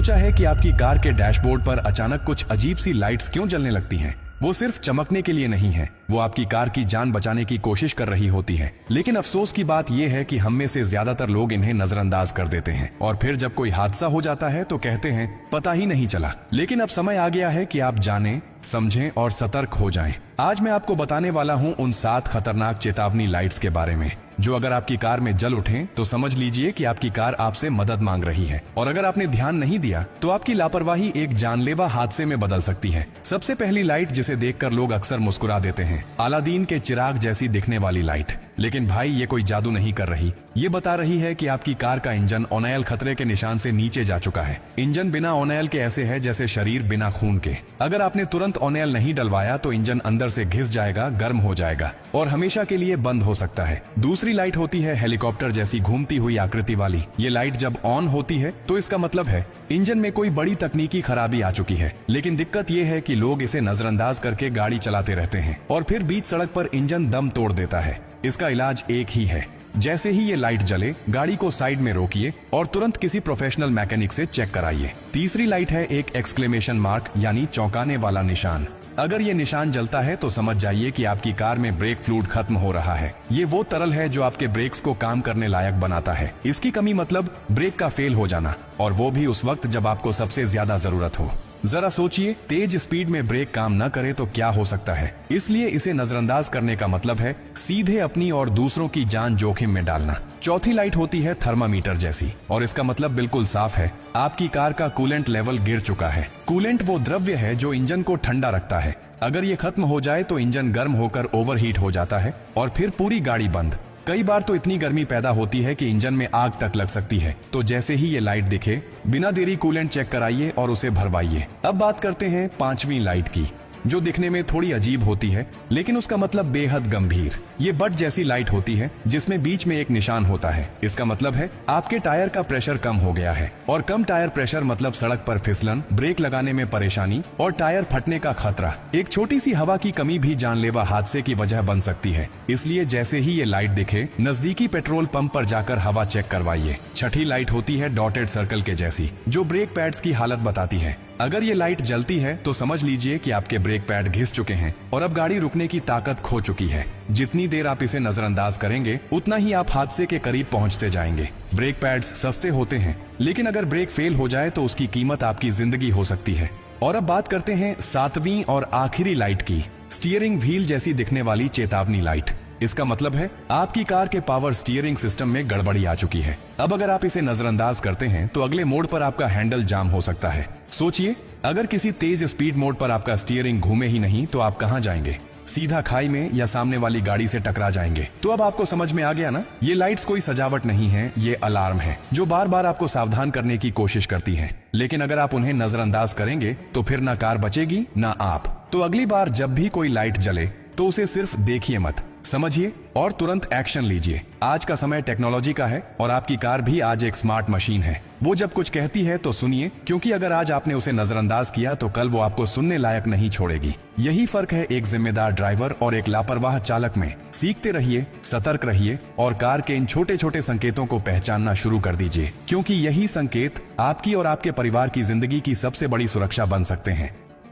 सोचा है कि आपकी कार के डैशबोर्ड पर अचानक कुछ अजीब सी लाइट्स क्यों जलने लगती हैं? वो सिर्फ चमकने के लिए नहीं है, वो आपकी कार की जान बचाने की कोशिश कर रही होती है। लेकिन अफसोस की बात यह है कि हम में से ज्यादातर लोग इन्हें नजरअंदाज कर देते हैं और फिर जब कोई हादसा हो जाता है तो कहते हैं पता ही नहीं चला। लेकिन अब समय आ गया है कि आप जानें, समझें और सतर्क हो जाएं। आज मैं आपको बताने वाला हूं उन 7 खतरनाक चेतावनी लाइट्स के बारे में जो अगर आपकी कार में जल उठें तो समझ लीजिए कि आपकी कार आपसे मदद मांग रही है, और अगर आपने ध्यान नहीं दिया तो आपकी लापरवाही एक जानलेवा हादसे में बदल सकती है। सबसे पहली लाइट जिसे देखकर लोग अक्सर मुस्कुरा देते हैं, अलादीन के चिराग जैसी दिखने वाली लाइट। लेकिन भाई ये कोई जादू नहीं कर रही, ये बता रही है कि आपकी कार का इंजन ऑन खतरे के निशान से नीचे जा चुका है। इंजन बिना ऑन के ऐसे है जैसे शरीर बिना खून के। अगर आपने तुरंत ऑन नहीं डलवाया तो इंजन अंदर से घिस जाएगा, गर्म हो जाएगा और हमेशा के लिए बंद हो सकता है। दूसरी लाइट होती है हेलीकॉप्टर जैसी घूमती हुई आकृति वाली। ये लाइट जब ऑन होती है तो इसका मतलब है इंजन में कोई बड़ी तकनीकी खराबी आ चुकी है। लेकिन दिक्कत ये है कि लोग इसे नजरअंदाज करके गाड़ी चलाते रहते हैं और फिर बीच सड़क पर इंजन दम तोड़ देता है। इसका इलाज एक ही है, जैसे ही ये लाइट जले गाड़ी को साइड में रोकिए और तुरंत किसी प्रोफेशनल मैकेनिक से चेक कराइए। तीसरी लाइट है एक एक्सक्लेमेशन मार्क यानी चौंकाने वाला निशान। अगर ये निशान जलता है तो समझ जाइए कि आपकी कार में ब्रेक फ्लूइड खत्म हो रहा है। ये वो तरल है जो आपके ब्रेक्स को काम करने लायक बनाता है। इसकी कमी मतलब ब्रेक का फेल हो जाना, और वो भी उस वक्त जब आपको सबसे ज्यादा जरूरत हो। जरा सोचिए, तेज स्पीड में ब्रेक काम न करे तो क्या हो सकता है। इसलिए इसे नजरअंदाज करने का मतलब है सीधे अपनी और दूसरों की जान जोखिम में डालना। चौथी लाइट होती है थर्मामीटर जैसी, और इसका मतलब बिल्कुल साफ है, आपकी कार का कूलेंट लेवल गिर चुका है। कूलेंट वो द्रव्य है जो इंजन को ठंडा रखता है। अगर ये खत्म हो जाए तो इंजन गर्म होकर ओवरहीट हो जाता है और फिर पूरी गाड़ी बंद। कई बार तो इतनी गर्मी पैदा होती है कि इंजन में आग तक लग सकती है। तो जैसे ही ये लाइट दिखे बिना देरी कूलेंट चेक कराइए और उसे भरवाइए। अब बात करते हैं 5वीं लाइट की, जो दिखने में थोड़ी अजीब होती है लेकिन उसका मतलब बेहद गंभीर। ये बट जैसी लाइट होती है जिसमें बीच में एक निशान होता है। इसका मतलब है आपके टायर का प्रेशर कम हो गया है, और कम टायर प्रेशर मतलब सड़क पर फिसलन, ब्रेक लगाने में परेशानी और टायर फटने का खतरा। एक छोटी सी हवा की कमी भी जानलेवा हादसे की वजह बन सकती है। इसलिए जैसे ही ये लाइट दिखे नजदीकी पेट्रोल पंप पर जाकर हवा चेक करवाइए। छठी लाइट होती है डॉटेड सर्कल के जैसी, जो ब्रेक पैड्स की हालत बताती है। अगर ये लाइट जलती है तो समझ लीजिए कि आपके ब्रेक पैड घिस चुके हैं और अब गाड़ी रुकने की ताकत खो चुकी है। जितनी देर आप इसे नजरअंदाज करेंगे उतना ही आप हादसे के करीब पहुंचते जाएंगे। ब्रेक पैड्स सस्ते होते हैं, लेकिन अगर ब्रेक फेल हो जाए तो उसकी कीमत आपकी जिंदगी हो सकती है। और अब बात करते हैं 7वीं और आखिरी लाइट की, स्टीयरिंग व्हील जैसी दिखने वाली चेतावनी लाइट। इसका मतलब है आपकी कार के पावर स्टीयरिंग सिस्टम में गड़बड़ी आ चुकी है। अब अगर आप इसे नजरअंदाज करते हैं तो अगले मोड़ पर आपका हैंडल जाम हो सकता है। सोचिए, अगर किसी तेज स्पीड मोड पर आपका स्टीयरिंग घूमे ही नहीं तो आप कहां जाएंगे? सीधा खाई में या सामने वाली गाड़ी से टकरा जाएंगे। तो अब आपको समझ में आ गया ना, ये लाइट्स कोई सजावट नहीं है, ये अलार्म है जो बार बार आपको सावधान करने की कोशिश करती है। लेकिन अगर आप उन्हें नजरअंदाज करेंगे तो फिर ना कार बचेगी ना आप। तो अगली बार जब भी कोई लाइट जले तो उसे सिर्फ देखिए मत, समझिए और तुरंत एक्शन लीजिए। आज का समय टेक्नोलॉजी का है और आपकी कार भी आज एक स्मार्ट मशीन है। वो जब कुछ कहती है तो सुनिए, क्योंकि अगर आज आपने उसे नजरअंदाज किया तो कल वो आपको सुनने लायक नहीं छोड़ेगी। यही फर्क है एक जिम्मेदार ड्राइवर और एक लापरवाह चालक में। सीखते रहिए, सतर्क रहिए और कार के इन छोटे छोटे संकेतों को पहचानना शुरू कर दीजिए, क्योंकि यही संकेत आपकी और आपके परिवार की जिंदगी की सबसे बड़ी सुरक्षा बन सकते हैं।